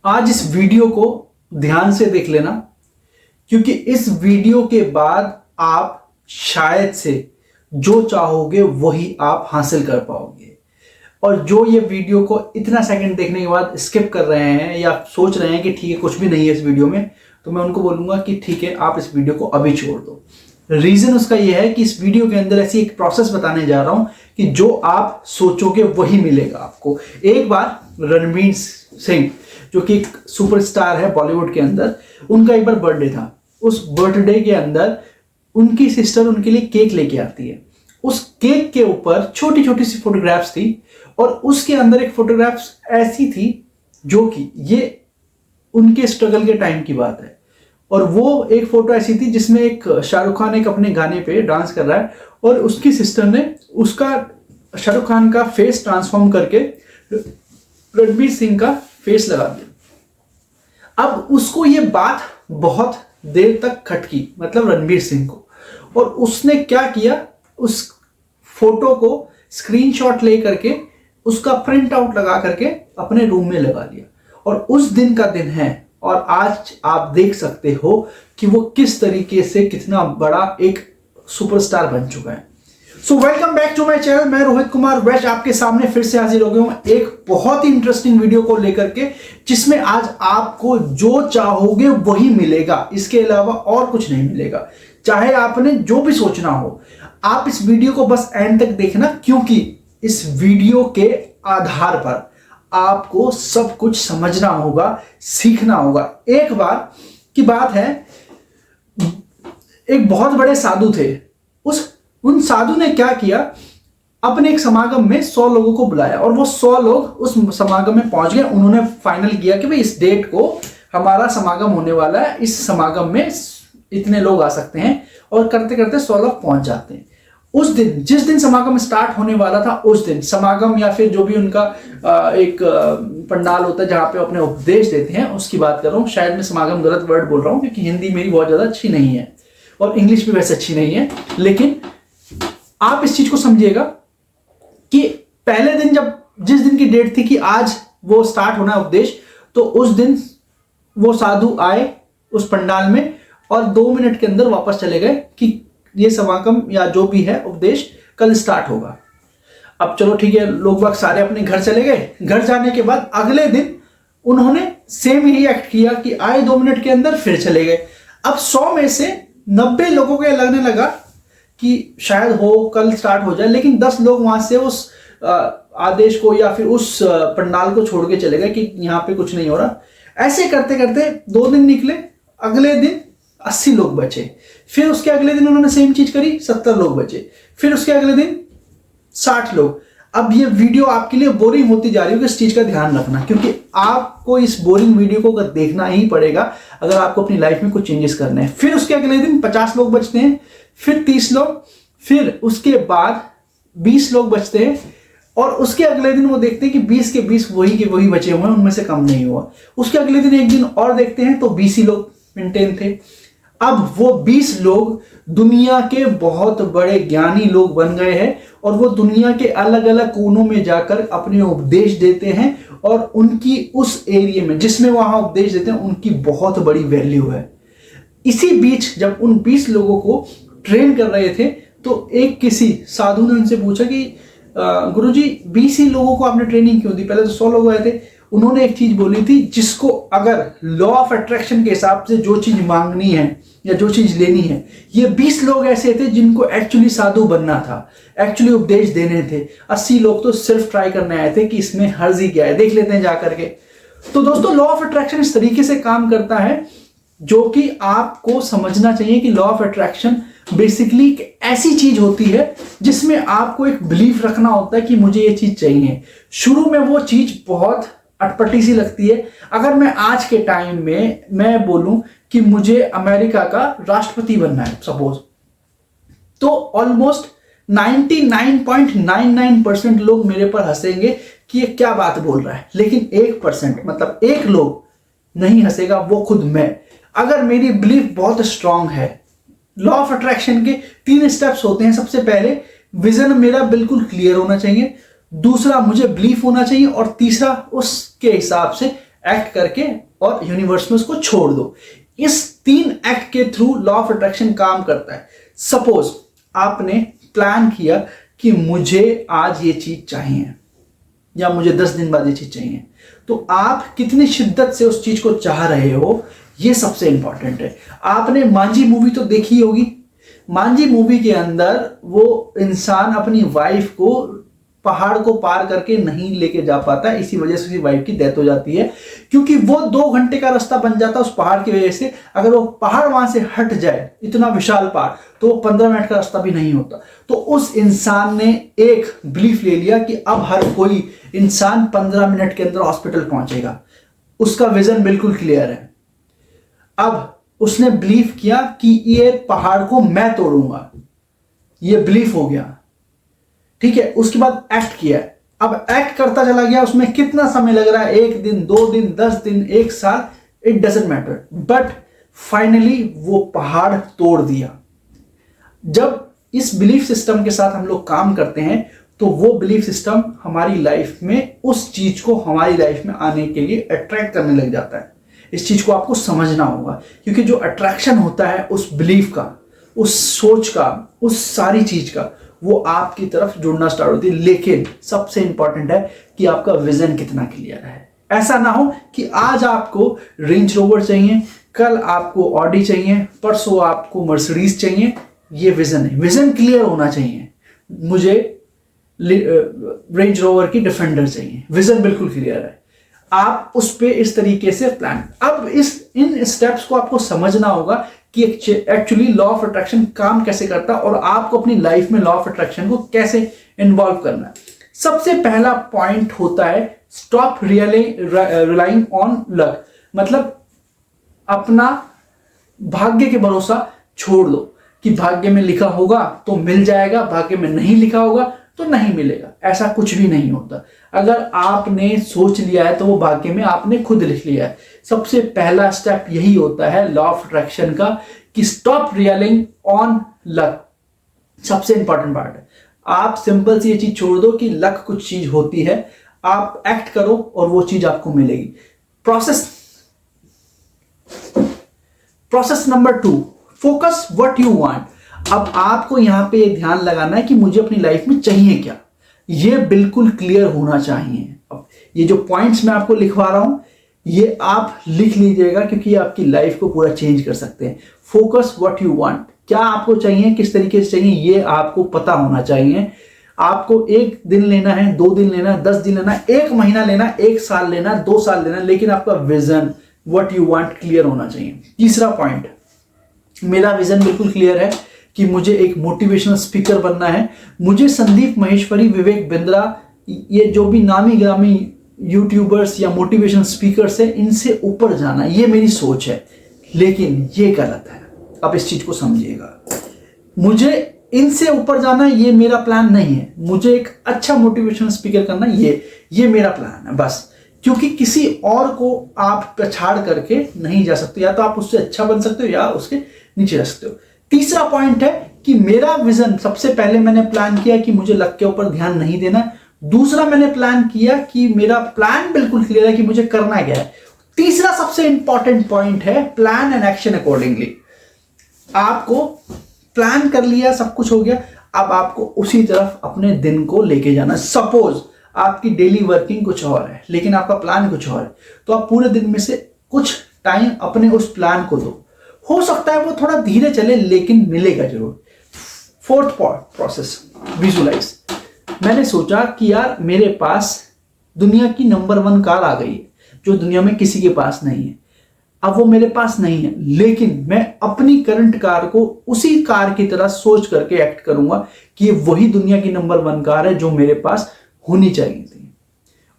आज इस वीडियो को ध्यान से देख लेना, क्योंकि इस वीडियो के बाद आप शायद से जो चाहोगे वही आप हासिल कर पाओगे। और जो ये वीडियो को इतना सेकंड देखने के बाद स्किप कर रहे हैं या सोच रहे हैं कि ठीक है कुछ भी नहीं है इस वीडियो में, तो मैं उनको बोलूंगा कि ठीक है आप इस वीडियो को अभी छोड़ दो। रीजन उसका यह है कि इस वीडियो के अंदर ऐसी एक प्रोसेस बताने जा रहा हूं कि जो आप सोचोगे वही मिलेगा आपको। एक बार रणवीर सिंह जो कि एक सुपरस्टार है बॉलीवुड के अंदर, उनका एक बार बर्थडे था। उस बर्थडे के अंदर उनकी सिस्टर उनके लिए केक लेके आती है। उस केक के ऊपर छोटी छोटी सी फोटोग्राफ्स थी और उसके अंदर एक फोटोग्राफ्स ऐसी थी जो कि ये उनके स्ट्रगल के टाइम की बात है। और वो एक फोटो ऐसी थी जिसमें एक शाहरुख खान एक अपने गाने पे डांस कर रहा है और उसकी सिस्टर ने उसका शाहरुख खान का फेस ट्रांसफॉर्म करके रणवीर सिंह का फेस लगा दिया। अब उसको ये बात बहुत देर तक खटकी, मतलब रणवीर सिंह को, और उसने क्या किया, उस फोटो को स्क्रीनशॉट ले करके उसका प्रिंट आउट लगा करके अपने रूम में लगा लिया। और उस दिन का दिन है और आज आप देख सकते हो कि वो किस तरीके से कितना बड़ा एक सुपरस्टार बन चुका है। So welcome back to my channel. मैं रोहित कुमार वैश्य आपके सामने फिर से हाजिर हो गया हूं एक बहुत ही इंटरेस्टिंग वीडियो को लेकर के, जिसमें आज आपको जो चाहोगे वही मिलेगा, इसके अलावा और कुछ नहीं मिलेगा। चाहे आपने जो भी सोचना हो, आप इस वीडियो को बस एंड तक देखना, क्योंकि इस वीडियो के आधार पर आपको सब कुछ समझना होगा, सीखना होगा। एक बार की बात है, एक बहुत बड़े साधु थे। उन साधु ने क्या किया, अपने एक समागम में 100 लोगों को बुलाया और वो 100 लोग उस समागम में पहुंच गए। उन्होंने फाइनल किया कि भाई इस डेट को हमारा समागम होने वाला है, इस समागम में इतने लोग आ सकते हैं, और करते करते 100 लोग पहुंच जाते हैं। उस दिन, जिस दिन समागम स्टार्ट होने वाला था, उस दिन समागम या फिर जो भी उनका एक पंडाल होता है जहां पे अपने उपदेश देते हैं, उसकी बात कर रहा हूं। शायद मैं समागम गलत वर्ड बोल रहा हूं क्योंकि हिंदी मेरी बहुत ज्यादा अच्छी नहीं है और इंग्लिश भी वैसे अच्छी नहीं है, लेकिन आप इस चीज को समझिएगा कि पहले दिन जिस दिन की डेट थी कि आज वो स्टार्ट होना है उपदेश, तो उस दिन वो साधु आए उस पंडाल में और 2 मिनट के अंदर वापस चले गए कि ये समागम या जो भी है उपदेश कल स्टार्ट होगा। अब चलो ठीक है, लोग बाग सारे अपने घर चले गए। घर जाने के बाद अगले दिन उन्होंने सेम यही एक्ट किया कि आए 2 मिनट के अंदर फिर चले गए। अब 100 में से 90 लोगों को लगने लगा कि शायद हो कल स्टार्ट हो जाए, लेकिन 10 लोग वहां से उस आदेश को या फिर उस पंडाल को छोड़ के चले गए कि यहाँ पे कुछ नहीं हो रहा। ऐसे करते करते 2 दिन निकले, अगले दिन 80 लोग बचे। फिर उसके अगले दिन उन्होंने सेम चीज करी, 70 लोग बचे। फिर उसके अगले दिन 60 लोग। अब ये वीडियो आपके लिए बोरिंग होती जा रही है, इस चीज का ध्यान रखना, क्योंकि आपको इस बोरिंग वीडियो को देखना ही पड़ेगा अगर आपको अपनी लाइफ में कुछ चेंजेस करने हैं। फिर उसके अगले दिन 50 लोग बचते हैं, फिर 30 लोग, फिर उसके बाद 20 लोग बचते हैं, और उसके अगले दिन वो देखते हैं कि 20 के 20 वही के वही बचे हुए हैं, उनमें से कम नहीं हुआ। उसके अगले दिन एक दिन और देखते हैं तो 20 ही लोग मेंटेन थे। अब वो 20 लोग दुनिया के बहुत बड़े ज्ञानी लोग बन गए हैं और वो दुनिया के अलग अलग कोनों में जाकर अपने उपदेश देते हैं, और उनकी उस एरिया में जिसमें वहां उपदेश देते हैं उनकी बहुत बड़ी वैल्यू है। इसी बीच जब उन 20 लोगों को ट्रेन कर रहे थे तो एक किसी साधु ने उनसे पूछा कि गुरुजी 20 ही लोगों को आपने ट्रेनिंग क्यों दी, पहले तो 100 लोग आए थे। उन्होंने एक चीज बोली थी जिसको अगर लॉ ऑफ अट्रैक्शन के हिसाब से जो चीज मांगनी है या जो चीज लेनी है, ये 20 लोग ऐसे थे जिनको एक्चुअली साधु बनना था, एक्चुअली उपदेश देने थे। 80 लोग तो सिर्फ ट्राई करने आए थे कि इसमें हर्ज ही क्या है, देख लेते हैं जा करके। तो दोस्तों, लॉ ऑफ अट्रैक्शन इस तरीके से काम करता है जो कि आपको समझना चाहिए कि लॉ ऑफ अट्रैक्शन बेसिकली एक ऐसी चीज होती है जिसमें आपको एक बिलीफ रखना होता है कि मुझे ये चीज चाहिए। शुरू में वो चीज बहुत अटपटी सी लगती है। अगर मैं आज के टाइम में मैं बोलूं कि मुझे अमेरिका का राष्ट्रपति बनना है सपोज, तो ऑलमोस्ट 99.99% लोग मेरे पर हंसेंगे कि ये क्या बात बोल रहा है, लेकिन 1% मतलब 1 लोग नहीं हंसेगा, वो खुद मैं। अगर मेरी बिलीफ बहुत स्ट्रांग है, लॉ ऑफ अट्रैक्शन के 3 स्टेप्स होते हैं। सबसे पहले विजन मेरा बिल्कुल क्लियर होना चाहिए, दूसरा मुझे बिलीफ होना चाहिए, और तीसरा उसके हिसाब से एक्ट करके और यूनिवर्स में उसको छोड़ दो। इस 3 एक्ट के थ्रू लॉ ऑफ अट्रैक्शन काम करता है। सपोज आपने प्लान किया कि मुझे आज ये चीज चाहिए या मुझे 10 दिन बाद ये चीज चाहिए, तो आप कितनी शिद्दत से उस चीज को चाह रहे हो, ये सबसे इंपॉर्टेंट है। आपने मांझी मूवी तो देखी होगी। मांझी मूवी के अंदर वो इंसान अपनी वाइफ को पहाड़ को पार करके नहीं लेके जा पाता, इसी वजह से उसकी वाइफ की डेथ हो जाती है, क्योंकि वो 2 घंटे का रास्ता बन जाता उस पहाड़ की वजह से। अगर वो पहाड़ वहां से हट जाए, इतना विशाल पहाड़, तो वो 15 मिनट का रास्ता भी नहीं होता। तो उस इंसान ने एक बिलीफ ले लिया कि अब हर कोई इंसान 15 मिनट के अंदर हॉस्पिटल पहुंचेगा। उसका विजन बिल्कुल क्लियर है। अब उसने बिलीव किया कि ये पहाड़ को मैं तोड़ूंगा, ये बिलीफ हो गया, ठीक है। उसके बाद एक्ट किया। अब एक्ट करता चला गया, उसमें कितना समय लग रहा है, 1 दिन, 2 दिन, 10 दिन, 1 साल, it doesn't matter, but finally वो पहाड़ तोड़ दिया। जब इस बिलीफ सिस्टम के साथ हम लोग काम करते हैं तो वो बिलीफ सिस्टम हमारी लाइफ में उस चीज को हमारी लाइफ में आने के लिए अट्रैक्ट करने लग जाता है। इस चीज को आपको समझना होगा, क्योंकि जो अट्रैक्शन होता है उस बिलीफ का, उस सोच का, उस सारी चीज का, वो आपकी तरफ जुड़ना स्टार्ट होती है। लेकिन सबसे इंपॉर्टेंट है कि आपका विजन कितना क्लियर है। ऐसा ना हो कि आज आपको रेंज रोवर चाहिए, कल आपको ऑडी चाहिए, परसों आपको मर्सिडीज चाहिए। ये विजन है। विजन क्लियर होना चाहिए। मुझे रेंज रोवर की डिफेंडर चाहिए, विजन बिल्कुल क्लियर है। आप उस पे इस तरीके से प्लान। अब इन स्टेप्स को आपको समझना होगा कि एक्चुअली लॉ ऑफ अट्रैक्शन काम कैसे करता है और आपको अपनी लाइफ में लॉ ऑफ अट्रैक्शन को कैसे इन्वॉल्व करना है। सबसे पहला पॉइंट होता है स्टॉप रिलाइंग ऑन लक। मतलब अपना भाग्य के भरोसा छोड़ दो कि भाग्य में लिखा होगा तो मिल जाएगा, भाग्य में नहीं लिखा होगा तो नहीं मिलेगा। ऐसा कुछ भी नहीं होता। अगर आपने सोच लिया है तो वो भाग्य में आपने खुद लिख लिया है। सबसे पहला स्टेप यही होता है लॉ ऑफ अट्रैक्शन का कि स्टॉप रियलिंग ऑन लक। सबसे इंपॉर्टेंट पार्ट है। आप सिंपल सी ये चीज छोड़ दो कि लक कुछ चीज होती है। आप एक्ट करो और वो चीज आपको मिलेगी। Process number 2, focus what you want. अब आपको यहां पे ध्यान लगाना है कि मुझे अपनी लाइफ में चाहिए क्या, ये बिल्कुल क्लियर होना चाहिए। अब ये जो पॉइंट्स मैं आपको लिखवा रहा हूं ये आप लिख लीजिएगा, क्योंकि ये आपकी लाइफ को पूरा चेंज कर सकते हैं। फोकस व्हाट यू वांट, क्या आपको चाहिए, किस तरीके से चाहिए, ये आपको पता होना चाहिए। आपको 1 दिन लेना है, 2 दिन लेना है, 10 दिन लेना है, 1 महीना लेना है, 1 साल लेना है, 2 साल लेना है, लेकिन आपका vision what you want clear होना चाहिए। तीसरा पॉइंट, मेरा विजन बिल्कुल क्लियर है कि मुझे एक मोटिवेशनल स्पीकर बनना है। मुझे संदीप माहेश्वरी, विवेक बिंद्रा, ये जो भी नामी ग्रामी यूट्यूबर्स या मोटिवेशनल स्पीकर्स है, इनसे ऊपर जाना, ये मेरी सोच है। लेकिन ये गलत है। अब इस चीज को समझिएगा। मुझे इनसे ऊपर जाना ये मेरा प्लान नहीं है। मुझे एक अच्छा मोटिवेशनल स्पीकर करना, ये मेरा प्लान है बस। क्योंकि किसी और को आप पछाड़ करके नहीं जा सकते। या तो आप उससे अच्छा बन सकते हो या उसके नीचे रह सकते हो। तीसरा पॉइंट है कि मेरा विजन, सबसे पहले मैंने प्लान किया कि मुझे लक के ऊपर ध्यान नहीं देना। दूसरा मैंने प्लान किया कि मेरा प्लान बिल्कुल क्लियर है कि मुझे करना क्या है। तीसरा सबसे इंपॉर्टेंट पॉइंट है प्लान एंड एक्शन अकॉर्डिंगली। आपको प्लान कर लिया, सब कुछ हो गया, अब आपको उसी तरफ अपने दिन को लेके जाना। सपोज आपकी डेली वर्किंग कुछ और है लेकिन आपका प्लान कुछ और है, तो आप पूरे दिन में से कुछ टाइम अपने उस प्लान को दो। हो सकता है वो थोड़ा धीरे चले लेकिन मिलेगा जरूर। 4th process, visualise. मैंने सोचा कि यार मेरे पास दुनिया की नंबर 1 कार आ गई है जो दुनिया में किसी के पास नहीं है। अब वो मेरे पास नहीं है, लेकिन मैं अपनी करंट कार को उसी कार की तरह सोच करके एक्ट करूंगा कि ये वही दुनिया की नंबर 1 कार है जो मेरे पास होनी चाहिए थी।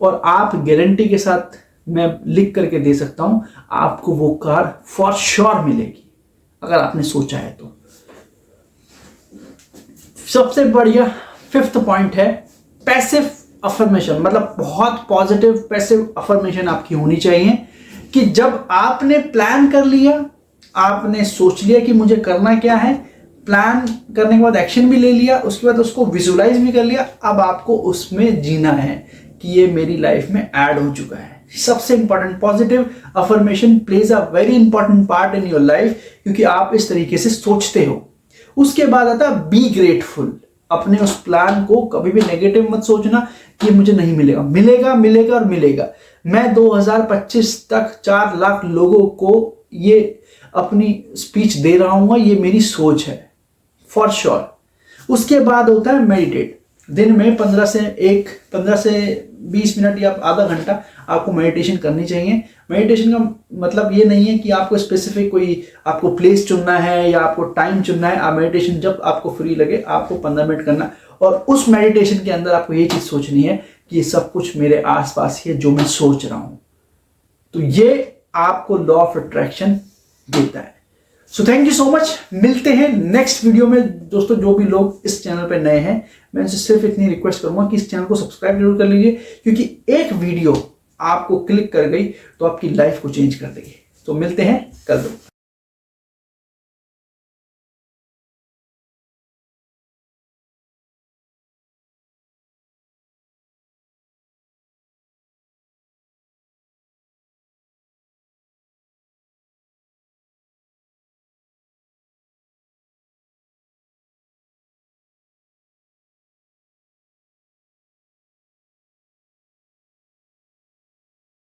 और आप गारंटी के साथ मैं लिख करके दे सकता हूं, आपको वो कार फॉर श्योर मिलेगी अगर आपने सोचा है तो। सबसे बढ़िया 5th पॉइंट है पैसिव अफर्मेशन। मतलब बहुत पॉजिटिव पैसिव अफर्मेशन आपकी होनी चाहिए कि जब आपने प्लान कर लिया, आपने सोच लिया कि मुझे करना क्या है, प्लान करने के बाद एक्शन भी ले लिया, उसके बाद उसको विजुलाइज भी कर लिया, अब आपको उसमें जीना है कि ये मेरी लाइफ में ऐड हो चुका है, सबसे important, positive affirmation plays a very important part in your life, क्योंकि आप इस तरीके से सोचते हो। उसके बाद आता है बी ग्रेटफुल। अपने उस प्लान को कभी भी नेगेटिव मत सोचना कि मुझे नहीं मिलेगा, मिलेगा मिलेगा और मिलेगा। मैं 2025 तक 4 लाख लोगों को ये अपनी स्पीच दे रहा हूँ, ये मेरी सोच है फॉर श्योर। उसके बाद होता है मेडिटेट। दिन में 15 से 20 मिनट या आधा घंटा आपको मेडिटेशन करनी चाहिए। मेडिटेशन का मतलब ये नहीं है कि आपको स्पेसिफिक कोई आपको प्लेस चुनना है या आपको टाइम चुनना है। आप मेडिटेशन जब आपको फ्री लगे आपको 15 मिनट करना, और उस मेडिटेशन के अंदर आपको ये चीज सोचनी है कि ये सब कुछ मेरे आसपास ही है जो मैं सोच रहा हूं। तो ये आपको लॉ ऑफ अट्रैक्शन देता है। So thank you so much. मिलते हैं नेक्स्ट वीडियो में। दोस्तों जो भी लोग इस चैनल पे नए हैं, मैं उनसे सिर्फ इतनी रिक्वेस्ट करूंगा कि इस चैनल को सब्सक्राइब जरूर कर लीजिए, क्योंकि एक वीडियो आपको क्लिक कर गई तो आपकी लाइफ को चेंज कर देगी। तो मिलते हैं कल।